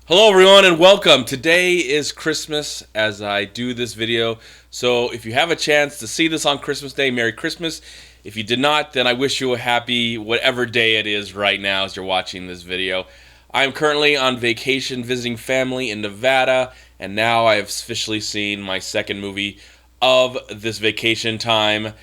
Hello everyone and welcome. Today is Christmas as I do this video. So if you have a chance to see this on Christmas Day, Merry Christmas. If you did not, then I wish you a happy whatever day it is right now as you're watching this video. I'm currently on vacation visiting family in Nevada, and now I have officially seen my second movie of this vacation time.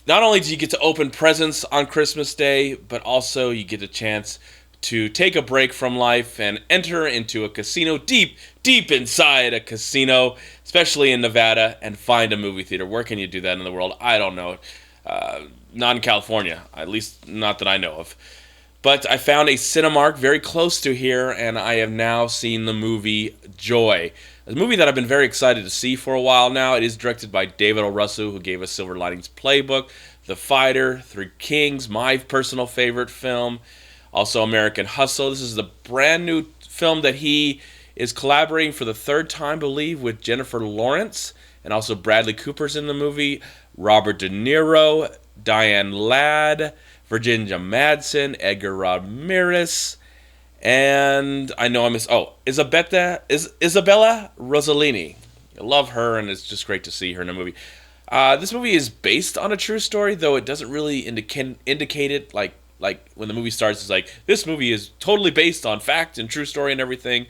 Not only do you get to open presents on Christmas Day, but also you get a chance to take a break from life and enter into a casino deep inside a casino, especially in Nevada, and find a movie theater. Where can you do that in the world? I don't know. Not in California, at least not that I know of. But I found a Cinemark very close to here, and I have now seen the movie Joy. A movie that I've been very excited to see for a while now. It is directed by David O. Russell, who gave us Silver Linings Playbook, The Fighter, Three Kings, my personal favorite film, also American Hustle. This is the brand new film that he is collaborating for the third time, I believe, with Jennifer Lawrence, and also Bradley Cooper's in the movie, Robert De Niro, Diane Ladd, Virginia Madsen, Edgar Ramirez, and I know I miss. Isabella Rossellini. I love her, and it's just great to see her in a movie. This movie is based on a true story, though it doesn't really indicate it. Like when the movie starts, it's like this movie is totally based on fact and true story and everything.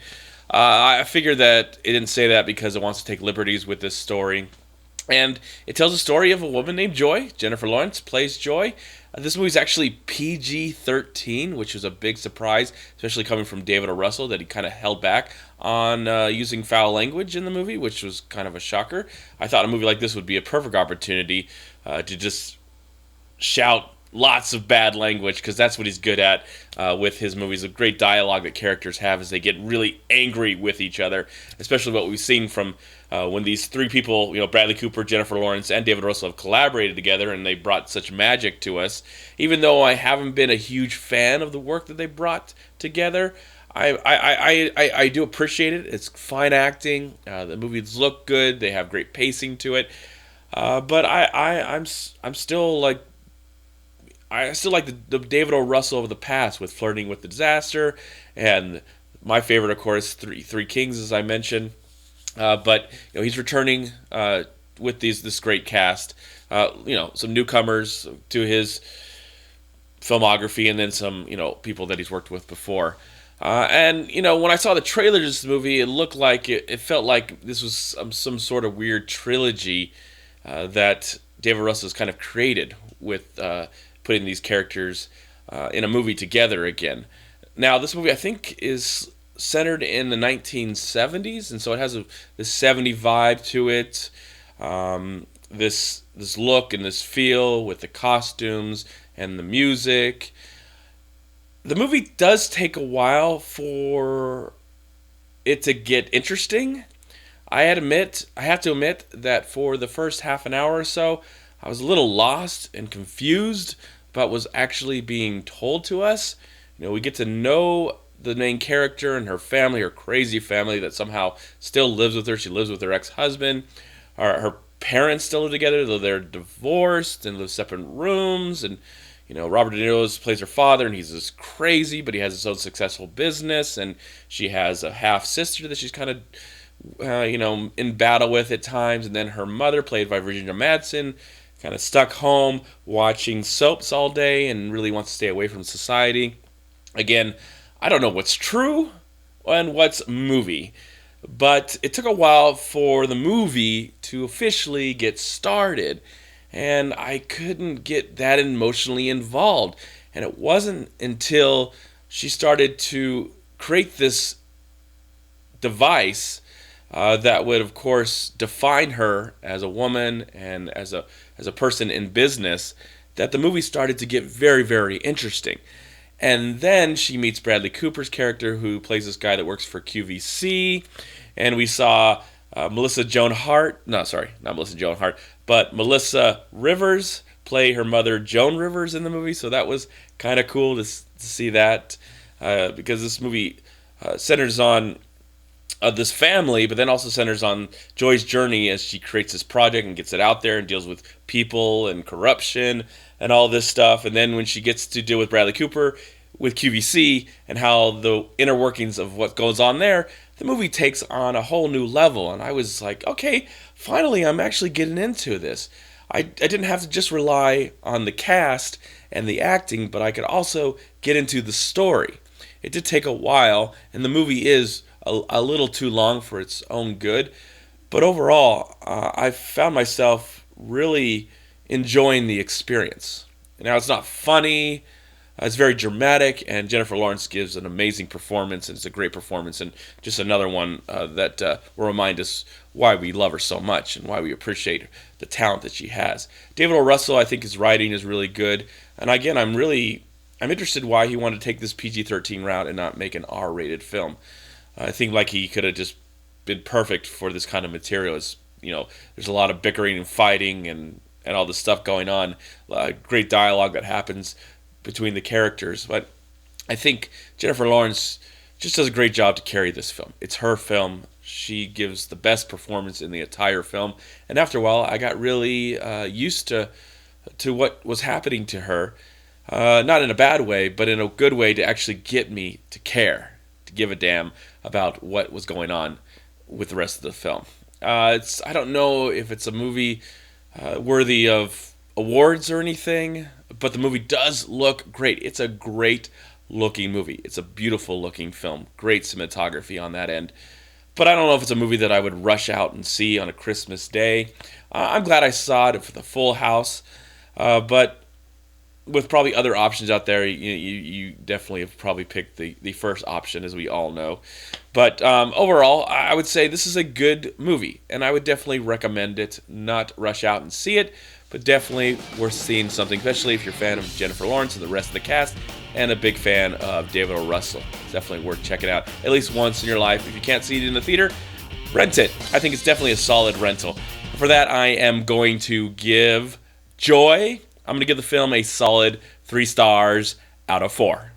I figure that it didn't say that because it wants to take liberties with this story. And it tells a story of a woman named Joy. Jennifer Lawrence plays Joy. This movie is actually PG-13, which was a big surprise, especially coming from David O. Russell, that he kind of held back on using foul language in the movie, which was kind of a shocker. I thought a movie like this would be a perfect opportunity to just shout lots of bad language, because that's what he's good at with his movies. A great dialogue that characters have as they get really angry with each other, especially what we've seen from when these three people, Bradley Cooper, Jennifer Lawrence, and David Russell have collaborated together, and they brought such magic to us. Even though I haven't been a huge fan of the work that they brought together, I do appreciate it. It's fine acting. The movies look good. They have great pacing to it. But I'm still like, I still like the David O. Russell of the past with Flirting with the Disaster, and my favorite, of course, Three Kings, as I mentioned. But he's returning with this great cast. Some newcomers to his filmography, and then some people that he's worked with before. And when I saw the trailer to this movie, it looked like it felt like this was some sort of weird trilogy that David Russell has kind of created with putting these characters in a movie together again. Now, this movie, I think, is centered in the 1970s, and so it has this 70 vibe to it. This look and this feel with the costumes and the music. The movie does take a while for it to get interesting. I have to admit that for the first half an hour or so, I was a little lost and confused about what was actually being told to us. We get to know the main character and her family, her crazy family that somehow still lives with her. She lives with her ex-husband. Her parents still live together, though they're divorced and live separate rooms. And Robert De Niro plays her father, and he's just crazy, but he has his own successful business. And she has a half sister that she's kind of in battle with at times. And then her mother, played by Virginia Madsen, kind of stuck home watching soaps all day and really wants to stay away from society. Again, I don't know what's true and what's movie, but it took a while for the movie to officially get started, and I couldn't get that emotionally involved. And it wasn't until she started to create this device that would, of course, define her as a woman and as a person in business, that the movie started to get very, very interesting. And then she meets Bradley Cooper's character, who plays this guy that works for QVC, and we saw Melissa Joan Hart. No, sorry, not Melissa Joan Hart, but Melissa Rivers play her mother, Joan Rivers, in the movie. So that was kind of cool to see that, because this movie centers on this family, but then also centers on Joy's journey as she creates this project and gets it out there and deals with people and corruption and all this stuff. And then when she gets to deal with Bradley Cooper, with QVC and how the inner workings of what goes on there, the movie takes on a whole new level. And I was like, okay, finally, I'm actually getting into this. I didn't have to just rely on the cast and the acting, but I could also get into the story. It did take a while, and the movie is a little too long for its own good. But overall, I found myself really enjoying the experience. Now, it's not funny, it's very dramatic, and Jennifer Lawrence gives an amazing performance, and it's a great performance, and just another one that will remind us why we love her so much and why we appreciate the talent that she has. David O. Russell, I think his writing is really good, and again, I'm interested why he wanted to take this PG-13 route and not make an R-rated film. I think like he could have just been perfect for this kind of material. It's, there's a lot of bickering and fighting and all this stuff going on. Great dialogue that happens between the characters. But I think Jennifer Lawrence just does a great job to carry this film. It's her film. She gives the best performance in the entire film. And after a while, I got really used to what was happening to her. Not in a bad way, but in a good way to actually get me to care, to give a damn about what was going on with the rest of the film. I don't know if it's a movie worthy of awards or anything, but the movie does look great. It's a great looking movie. It's a beautiful looking film. Great cinematography on that end. But I don't know if it's a movie that I would rush out and see on a Christmas day. I'm glad I saw it for the full house, but with probably other options out there, you definitely have probably picked the first option, as we all know. But overall, I would say this is a good movie, and I would definitely recommend it. Not rush out and see it, but definitely worth seeing something, especially if you're a fan of Jennifer Lawrence and the rest of the cast, and a big fan of David O. Russell. It's definitely worth checking out at least once in your life. If you can't see it in the theater, rent it. I think it's definitely a solid rental. For that, I am going to give Joy... I'm going to give the film a solid 3 stars out of 4.